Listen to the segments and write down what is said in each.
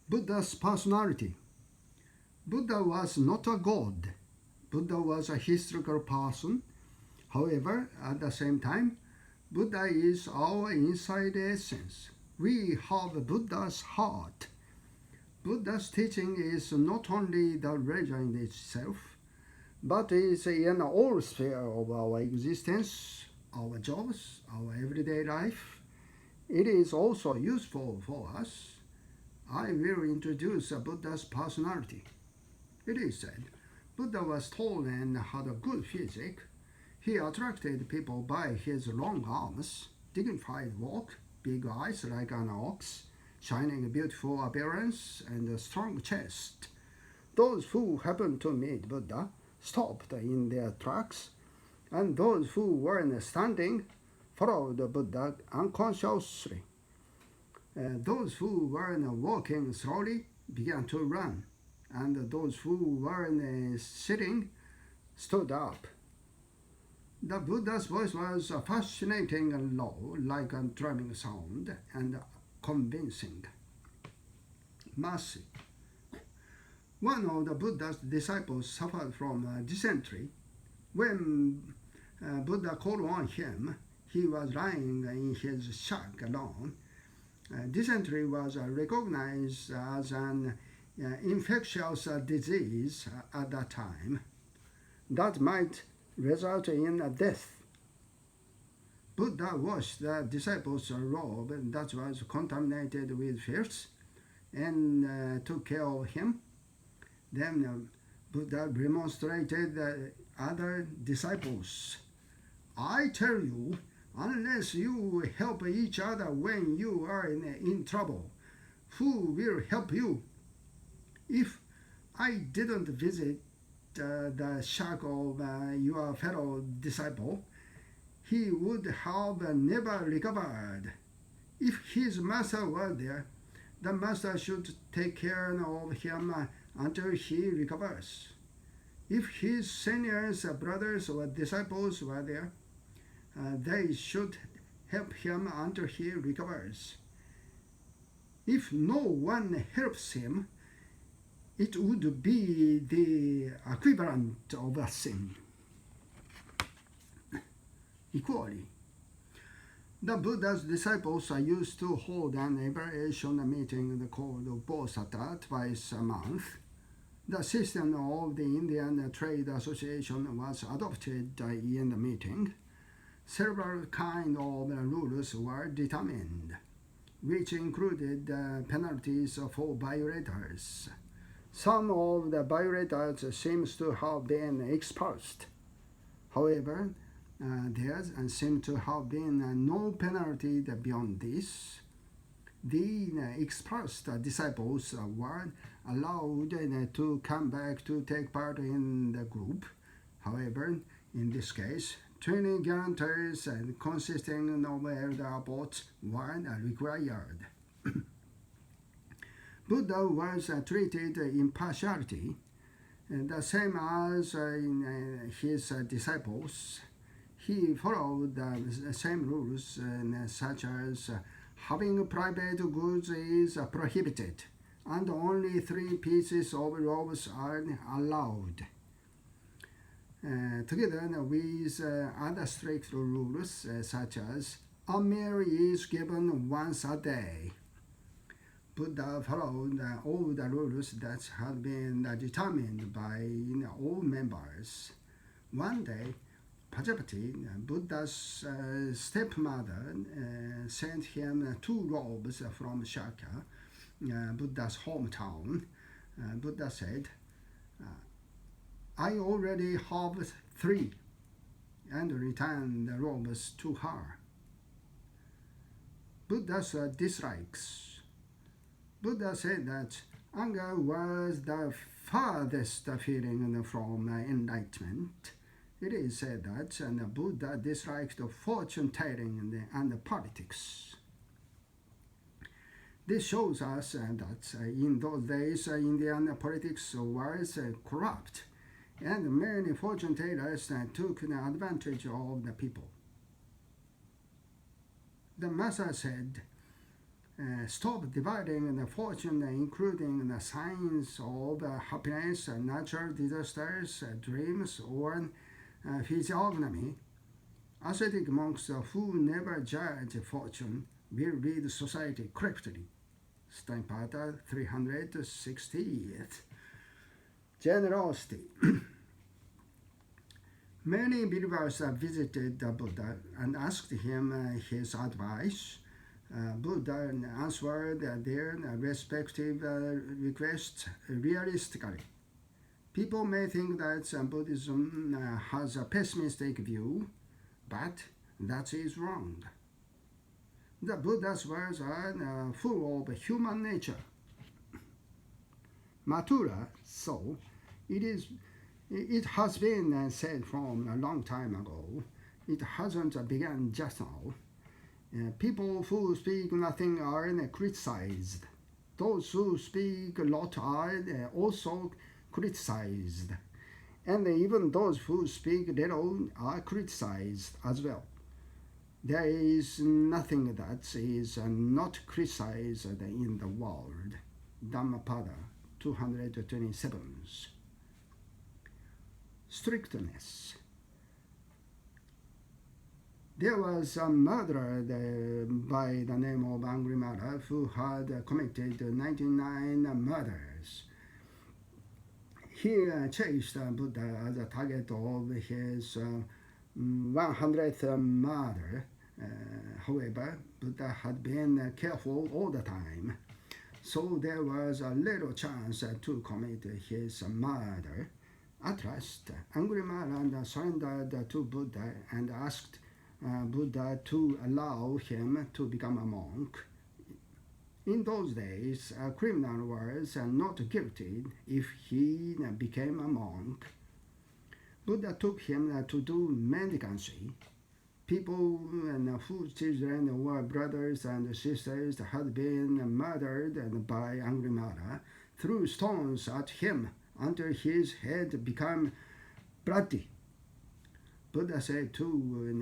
Buddha's personality. Buddha was not a god. Buddha was a historical person. However, at the same time, Buddha is our inside essence. We have Buddha's heart. Buddha's teaching is not only the religion itself, but is in all spheres of our existence, our jobs, our everyday life. It is also useful for us. I will introduce Buddha's personality. It is said Buddha was tall and had a good physique. He attracted people by his long arms, dignified walk, big eyes like an ox, shining beautiful appearance, and a strong chest. Those who happened to meet Buddha stopped in their tracks, and those who weren't standing followed Buddha unconsciously. Those who weren't walking slowly began to run, and those who weren't sitting stood up. The Buddha's voice was fascinating and low, like a drumming sound, and convincing. Mercy. One of the Buddha's disciples suffered from dysentery. When Buddha called on him, he was lying in his shack alone. Dysentery was recognized as an infectious disease at that time that might result in death. Buddha washed the disciples' robe that was contaminated with filth and took care of him. Then Buddha remonstrated the other disciples. I tell you, unless you help each other when you are in trouble, who will help you? If I didn't visit the shack of your fellow disciple, he would have never recovered. If his master were there, the master should take care of him until he recovers. If his seniors, brothers, or disciples were there, they should help him until he recovers. If no one helps him, it would be the equivalent of a sin. Equally, the Buddha's disciples are used to hold an evaluation meeting called Bodhisattva twice a month. The system of the Indian Trade Association was adopted in the meeting. Several kinds of rules were determined, which included penalties for violators. Some of the violators seem to have been expelled. However, there seemed to have been no penalty beyond this. The expelled disciples were allowed to come back to take part in the group. However, in this case, 20 guarantors consisting of elder abbots were required. Buddha was treated impartiality, the same as in his disciples. He followed the same rules, such as having private goods is prohibited, and only 3 pieces of robes are allowed. Together with other strict rules, such as a meal is given once a day. Buddha followed all the rules that had been determined by all members. One day, Pajapati, Buddha's stepmother, sent him 2 robes from Shaka, Buddha's hometown. Buddha said, I already have 3, and returned the robes to her. Buddha's dislikes. Buddha said that anger was the farthest feeling from enlightenment. It is said that Buddha disliked fortune-telling and politics. This shows us that in those days Indian politics was corrupt, and many fortune-tellers took advantage of the people. The Master said, stop dividing the fortune, including the signs of happiness, natural disasters, dreams, or physiognomy. Ascetic monks who never judge fortune will read society correctly. Steinpater 368. Generosity. Many believers visited the Buddha and asked him his advice. Buddha answered their respective requests realistically. People may think that Buddhism has a pessimistic view, but that is wrong. The Buddha's words are full of human nature. Mathura, so it has been said from a long time ago. It hasn't begun just now. People who speak nothing are criticized. Those who speak a lot are also criticized. And even those who speak little are criticized as well. There is nothing that is not criticized in the world. Dhammapada 227. Strictness. There was a murderer by the name of Angrimara who had committed 99 murders. He chased Buddha as a target of his 100th murder. However, Buddha had been careful all the time, so there was a little chance to commit his murder. At last, Angrimara surrendered to Buddha and asked Buddha to allow him to become a monk. In those days, a criminal was not guilty if he became a monk. Buddha took him to do mendicancy. People whose children were brothers and sisters had been murdered by Angrimara threw stones at him until his head became bloody. Buddha said to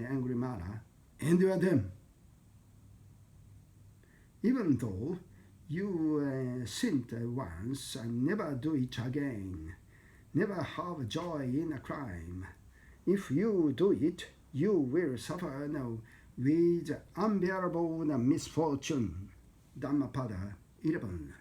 Angrimara, "Endure them. Even though you sinned once, never do it again. Never have joy in a crime. If you do it, you will suffer with unbearable misfortune." Dhammapada 11.